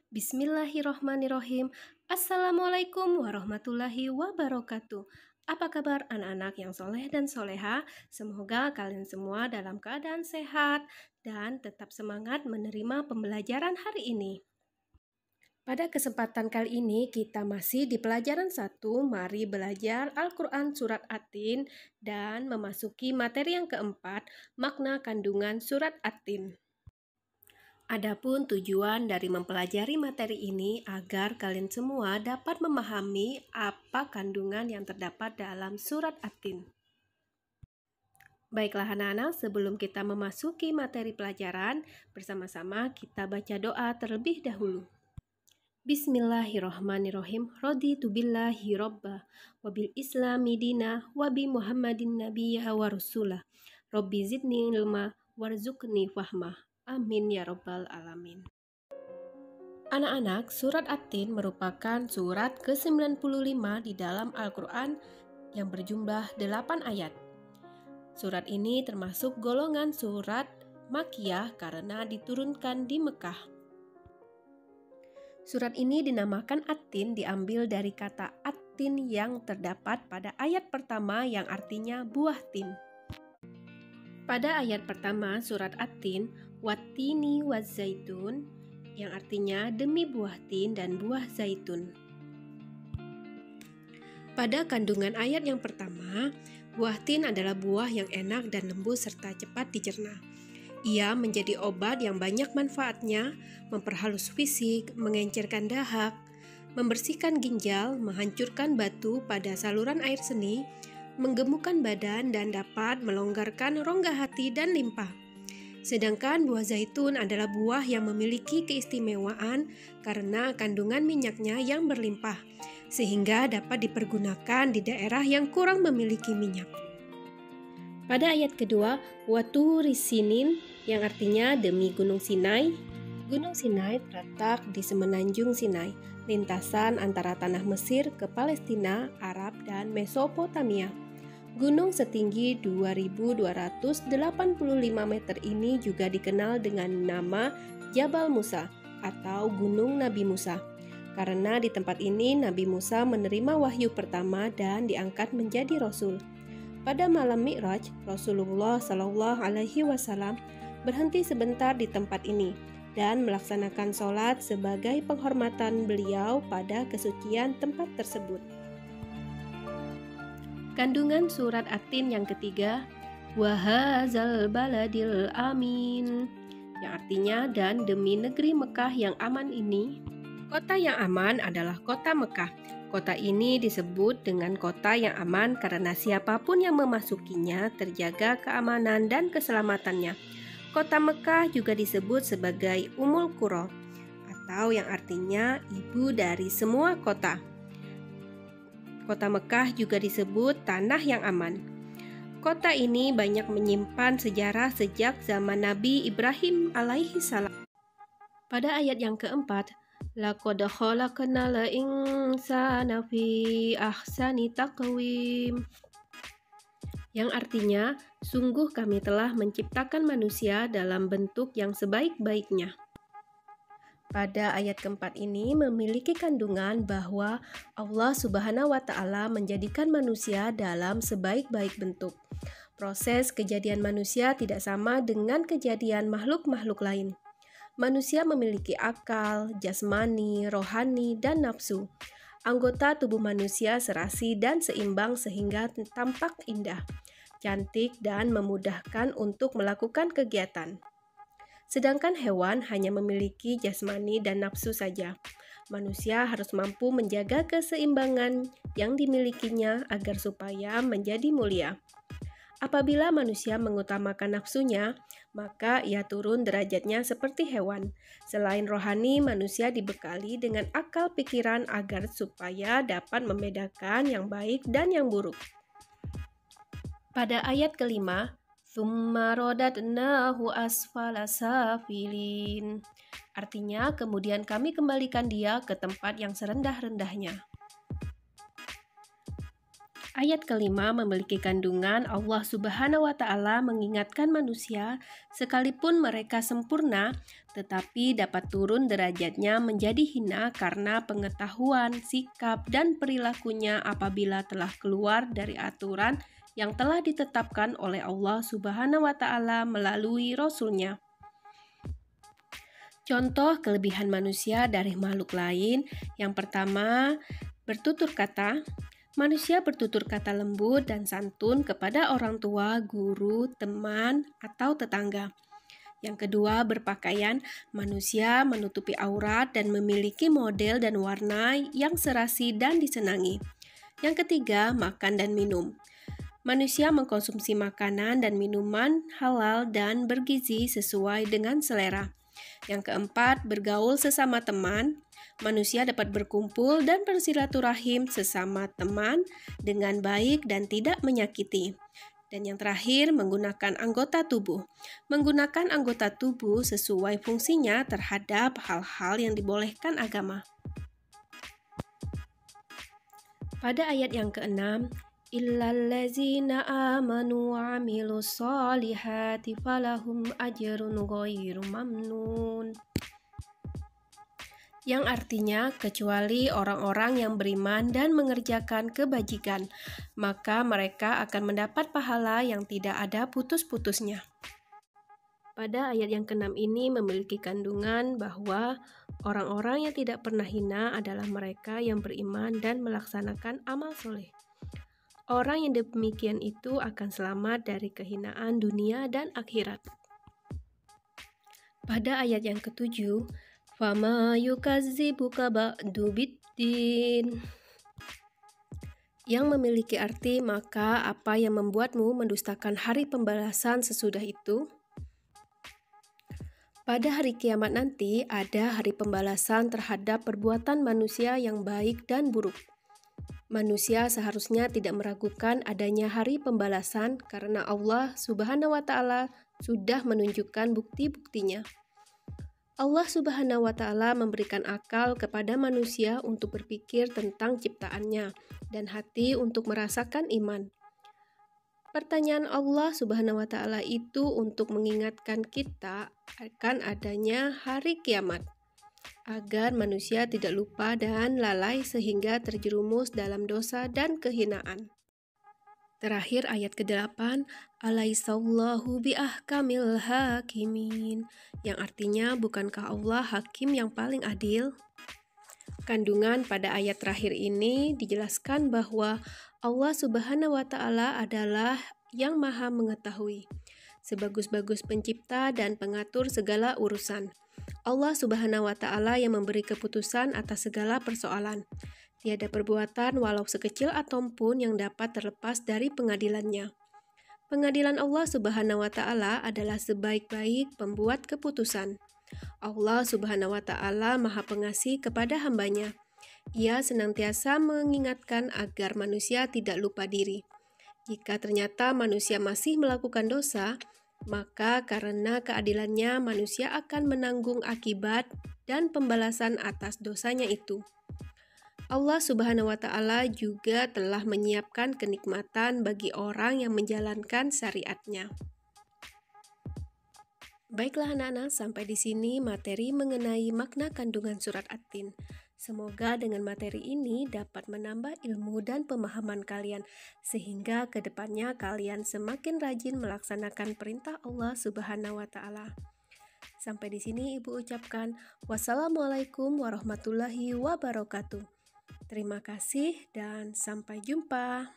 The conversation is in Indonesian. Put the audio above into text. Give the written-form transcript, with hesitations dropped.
Bismillahirrohmanirrohim. Assalamualaikum warahmatullahi wabarakatuh. Apa kabar anak-anak yang soleh dan soleha? Semoga kalian semua dalam keadaan sehat dan tetap semangat menerima pembelajaran hari ini. Pada kesempatan kali ini kita masih di pelajaran 1, mari belajar Al-Quran Surat At-Tin dan memasuki materi yang keempat, makna kandungan Surat At-Tin. Adapun tujuan dari mempelajari materi ini agar kalian semua dapat memahami apa kandungan yang terdapat dalam surat At-Tin. Baiklah anak-anak, sebelum kita memasuki materi pelajaran, bersama-sama kita baca doa terlebih dahulu. Bismillahirrahmanirrahim. Raditu billahi robba, wabil islami dina, wabi muhammadin nabiyya wa rasulah. Rabbi zidni ilma, warzuqni fahmah. Amin ya robbal alamin. Anak-anak, surat At-Tin merupakan surat ke-95 di dalam Al-Quran yang berjumlah 8 ayat. Surat ini termasuk golongan surat Makkiyah karena diturunkan di Mekah. Surat ini dinamakan At-Tin diambil dari kata At-Tin yang terdapat pada ayat pertama yang artinya buah tin. Pada ayat pertama surat At-Tin, Wattini wazzaitun, yang artinya demi buah tin dan buah zaitun. Pada kandungan ayat yang pertama, buah tin adalah buah yang enak dan lembut serta cepat dicerna. Ia menjadi obat yang banyak manfaatnya, memperhalus fisik, mengencerkan dahak, membersihkan ginjal, menghancurkan batu pada saluran air seni, menggemukkan badan dan dapat melonggarkan rongga hati dan limpa. Sedangkan buah zaitun adalah buah yang memiliki keistimewaan karena kandungan minyaknya yang berlimpah, sehingga dapat dipergunakan di daerah yang kurang memiliki minyak. Pada ayat kedua, Waturi Sinin, yang artinya demi Gunung Sinai. Gunung Sinai terletak di semenanjung Sinai, lintasan antara tanah Mesir ke Palestina, Arab, dan Mesopotamia. Gunung setinggi 2.285 meter ini juga dikenal dengan nama Jabal Musa atau Gunung Nabi Musa, karena di tempat ini Nabi Musa menerima wahyu pertama dan diangkat menjadi Rasul. Pada malam Mi'raj, Rasulullah Shallallahu Alaihi Wasallam berhenti sebentar di tempat ini dan melaksanakan sholat sebagai penghormatan beliau pada kesucian tempat tersebut. Kandungan surat At-Tin yang ketiga, Wahazal baladil amin, yang artinya dan demi negeri Mekah yang aman ini. Kota yang aman adalah kota Mekah. Kota ini disebut dengan kota yang aman karena siapapun yang memasukinya terjaga keamanan dan keselamatannya. Kota Mekah juga disebut sebagai Ummul Qura, atau yang artinya ibu dari semua kota. Kota Mekah juga disebut tanah yang aman. Kota ini banyak menyimpan sejarah sejak zaman Nabi Ibrahim alaihi salam. Pada ayat yang keempat, Laqad khalaqnal insana fi ahsani taqwim, yang artinya sungguh kami telah menciptakan manusia dalam bentuk yang sebaik-baiknya. Pada ayat keempat ini memiliki kandungan bahwa Allah Subhanahu wa Ta'ala menjadikan manusia dalam sebaik-baik bentuk. Proses kejadian manusia tidak sama dengan kejadian makhluk-makhluk lain. Manusia memiliki akal, jasmani, rohani, dan nafsu. Anggota tubuh manusia serasi dan seimbang sehingga tampak indah, cantik, dan memudahkan untuk melakukan kegiatan. Sedangkan hewan hanya memiliki jasmani dan nafsu saja. Manusia harus mampu menjaga keseimbangan yang dimilikinya agar supaya menjadi mulia. Apabila manusia mengutamakan nafsunya, maka ia turun derajatnya seperti hewan. Selain rohani, manusia dibekali dengan akal pikiran agar supaya dapat membedakan yang baik dan yang buruk. Pada ayat kelima, Tsumma radatnahu asfala safilin, artinya kemudian kami kembalikan dia ke tempat yang serendah-rendahnya. Ayat kelima memiliki kandungan Allah Subhanahu wa Ta'ala mengingatkan manusia, sekalipun mereka sempurna, tetapi dapat turun derajatnya menjadi hina karena pengetahuan, sikap, dan perilakunya apabila telah keluar dari aturan yang telah ditetapkan oleh Allah Subhanahu wa Ta'ala melalui Rasul-Nya. Contoh kelebihan manusia dari makhluk lain, yang pertama, bertutur kata. Manusia bertutur kata lembut dan santun kepada orang tua, guru, teman, atau tetangga. Yang kedua, berpakaian. Manusia menutupi aurat dan memiliki model dan warna yang serasi dan disenangi. Yang ketiga, makan dan minum. Manusia mengkonsumsi makanan dan minuman halal dan bergizi sesuai dengan selera. Yang keempat, bergaul sesama teman. Manusia dapat berkumpul dan bersilaturahim sesama teman dengan baik dan tidak menyakiti. Dan yang terakhir, menggunakan anggota tubuh. Menggunakan anggota tubuh sesuai fungsinya terhadap hal-hal yang dibolehkan agama. Pada ayat yang ke-6, illallazina amanu wa amilus solihati falahum ajrun ghairu mamnun. Yang artinya, kecuali orang-orang yang beriman dan mengerjakan kebajikan, maka mereka akan mendapat pahala yang tidak ada putus-putusnya. Pada ayat yang ke-6 ini memiliki kandungan bahwa orang-orang yang tidak pernah hina adalah mereka yang beriman dan melaksanakan amal soleh. Orang yang demikian itu akan selamat dari kehinaan dunia dan akhirat. Pada ayat yang ke-7, fama yukazzibuka ba'du biddin, yang memiliki arti maka apa yang membuatmu mendustakan hari pembalasan sesudah itu? Pada hari kiamat nanti ada hari pembalasan terhadap perbuatan manusia yang baik dan buruk. Manusia seharusnya tidak meragukan adanya hari pembalasan karena Allah Subhanahu wa Ta'ala sudah menunjukkan bukti-buktinya. Allah Subhanahu wa Ta'ala memberikan akal kepada manusia untuk berpikir tentang ciptaannya dan hati untuk merasakan iman. Pertanyaan Allah Subhanahu wa Ta'ala itu untuk mengingatkan kita akan adanya hari kiamat, agar manusia tidak lupa dan lalai sehingga terjerumus dalam dosa dan kehinaan. Terakhir ayat ke-8, alaisallahu biahkamil hakimin, yang artinya bukankah Allah hakim yang paling adil? Kandungan pada ayat terakhir ini dijelaskan bahwa Allah Subhanahu wa Ta'ala adalah yang maha mengetahui, sebagus-bagus pencipta dan pengatur segala urusan. Allah Subhanahu wa Ta'ala yang memberi keputusan atas segala persoalan. Tiada perbuatan walau sekecil atom pun yang dapat terlepas dari pengadilannya. Pengadilan Allah Subhanahu wa Ta'ala adalah sebaik-baik pembuat keputusan. Allah Subhanahu wa Ta'ala Maha Pengasih kepada hambanya. Ia senantiasa mengingatkan agar manusia tidak lupa diri. Jika ternyata manusia masih melakukan dosa, maka karena keadilannya manusia akan menanggung akibat dan pembalasan atas dosanya itu. Allah Subhanahu wa Ta'ala juga telah menyiapkan kenikmatan bagi orang yang menjalankan syariatnya. Baiklah anak-anak, sampai di sini materi mengenai makna kandungan surat At-Tin. Semoga dengan materi ini dapat menambah ilmu dan pemahaman kalian, sehingga ke depannya kalian semakin rajin melaksanakan perintah Allah Subhanahu wa Ta'ala. Sampai di sini Ibu ucapkan wassalamualaikum warahmatullahi wabarakatuh. Terima kasih dan sampai jumpa.